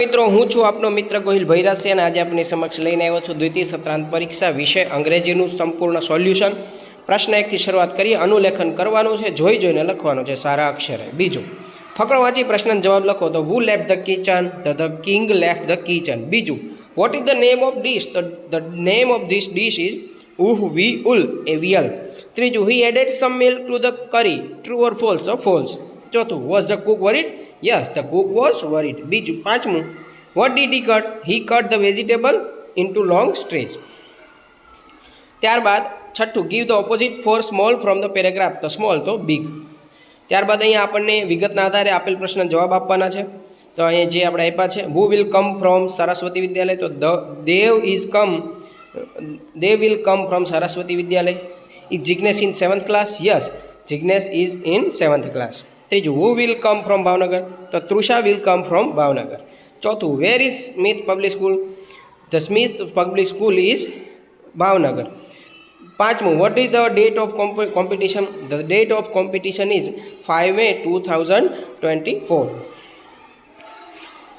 મિત્રો હું છું આપનો મિત્ર ગોહિલ ભૈરાસી અને આજે આપની સમક્ષ લઈને આવ્યો છું દ્વિતીય સત્રાંત પરીક્ષા વિષય અંગ્રેજીનું સંપૂર્ણ સોલ્યુશન। પ્રશ્ન 1 થી શરૂઆત કરીએ। અનુલેખન કરવાનું છે, જોઈ જોઈને લખવાનું છે સારા અક્ષરે। બીજું ફકરો વાંચી પ્રશ્નનો જવાબ લખો તો who left the kitchen, the king left the kitchen. બીજું what is the name of dish, તો the name of this dish is uh veal a veal. ત્રીજું he added some milk to the curry, true or false, false. ચોથું was the cook worried, yes the cook was worried. બીજું પાંચમું what did he cut, he cut the vegetable into long strips। ત્યારબાદ છઠ્ઠું give the opposite for small from the paragraph, તો small તો big। ત્યારબાદ અહીંયા આપણને વિગતના આધારે આપેલ પ્રશ્નનો જવાબ આપવાના છે। તો અહીંયા જે આપણે આપ્યા છે who will come from Saraswati વિદ્યાલય, તો they will come from Saraswati Vidyalaya. is Jignesh in 7th class, yes Jignesh is in 7th class। ત્રીજું who will come from Bhavnagar, તો Trusha will come from Bhavnagar. ચોથું where is Smith public school, the Smith public school is Bhavnagar. પાંચમું what is the date of competition, the date of competition is 5 May 2024।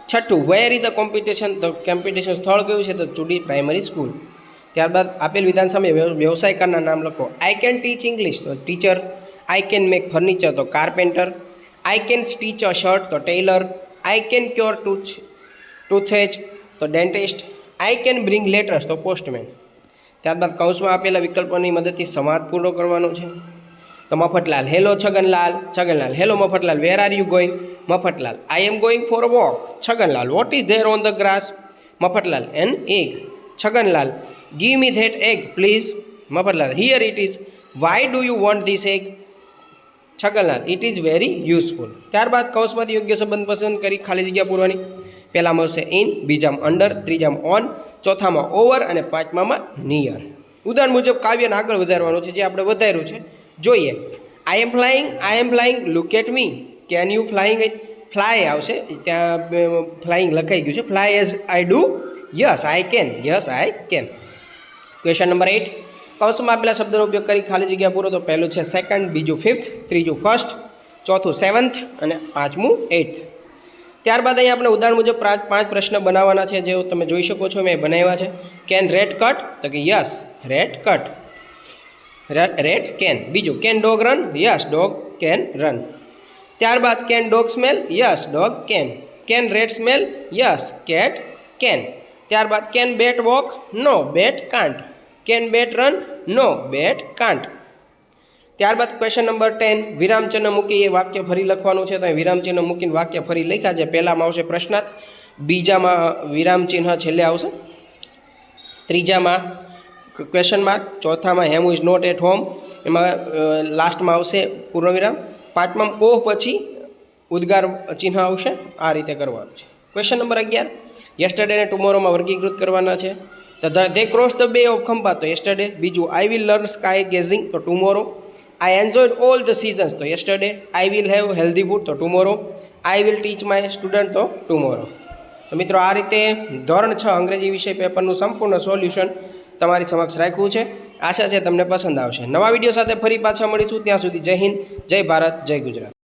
છઠ્ઠું where is the competition, તો competition સ્થળ કયું છે, તો ચુડી primary school. ત્યારબાદ આપેલ વિધાન સામે વ્યવસાયકારના નામ લખો। આઈ કેન ટીચ ઇંગ્લિશ, તો teacher. I can make furniture, તો carpenter. I can stitch a shirt, તો tailor. I can cure toothache, તો dentist. I can bring letters, તો પોસ્ટમેન। ત્યારબાદ કૌંસમાં આપેલા વિકલ્પોની મદદથી સમાસ પૂરો કરવાનો છે। તો Mafatlal hello Chhaganlal, Chhaganlal hello Mafatlal where are you going, Mafatlal I am going for a walk, Chhaganlal what is there on the grass, Mafatlal an egg, Chhaganlal give me that egg please, Mafatlal here it is, why do you want this egg, Chhaganlal it is very useful. ત્યારબાદ કૌંસમાંથી યોગ્ય સંબંધ પસંદ કરી ખાલી જગ્યા પૂરવાની। પહેલામાં આવશે in, બીજામાં અંડર, ત્રીજામાં ઓન, ચોથામાં ઓવર અને પાંચમામાં નિયર। ઉદાહરણ મુજબ કાવ્યને આગળ વધારવાનું છે, જે આપણે વધાર્યું છે જોઈએ। I am flying look at me, can you flying, fly આવશે, ત્યાં ફ્લાઇંગ લખાઈ ગયું છે, fly as I do, yes I can. Question number 8, કૌંસમાં આપેલા શબ્દનો ઉપયોગ કરી ખાલી જગ્યા પૂરો। તો પહેલું છે સેકન્ડ, બીજું ફિફ્થ, ત્રીજું ફર્સ્ટ, ચોથું 7th અને પાંચમું 8th। ત્યારબાદ અહીંયા આપણે ઉદાહરણ મુજબ 5 પ્રશ્ન બનાવવાના છે, જે તમે જોઈ શકો છો મેં બનાવ્યા છે। કેન રેટ કટ, તો કે yes rat cut, rat can. બીજું can dog run, yes dog can run. ત્યારબાદ can dog smell, yes dog can rat smell, yes cat can. ત્યારબાદ can bat walk, no bat can't, can bat run, no bat can't. ત્યારબાદ question number 10, વિરામચિહ્ન મૂકી એ વાક્ય ફરી લખવાનું છે। તો વિરામચિહ્ન મૂકીને વાક્ય ફરી લખ્યા છે। પહેલામાં આવશે પ્રશ્નાર્થ, બીજામાં વિરામચિહ્ન છેલ્લે આવશે, ત્રીજામાં ક્વેશ્ચન માર્ક, ચોથામાં Hem is not at home, એમાં લાસ્ટમાં આવશે પૂર્ણવિરામ, પાંચમાં ઓહ પછી ઉદ્ગાર ચિહ્ન આવશે। આ રીતે કરવાનું છે। ક્વેશ્ચન નંબર 11, યસ્ટરડે અને ટુમોરોમાં વર્ગીકૃત કરવાના છે। તો ધે ક્રોસ ધ બે ઓફ ખંભાત, તો યસ્ટરડે। બીજું I will learn sky gazing, તો tomorrow. I enjoyed all the seasons, તો yesterday. I will have healthy food, તો tomorrow. I will teach my student, તો tomorrow। તો મિત્રો આ રીતે ધોરણ 6 અંગ્રેજી વિષય પેપરનું સંપૂર્ણ સોલ્યુશન તમારી સમક્ષ રાખ્યું છે। આશા છે તમને પસંદ આવશે। નવા વિડીયો સાથે ફરી પાછા મળીશું, ત્યાં સુધી જય હિન્દ, જય ભારત, જય ગુજરાત।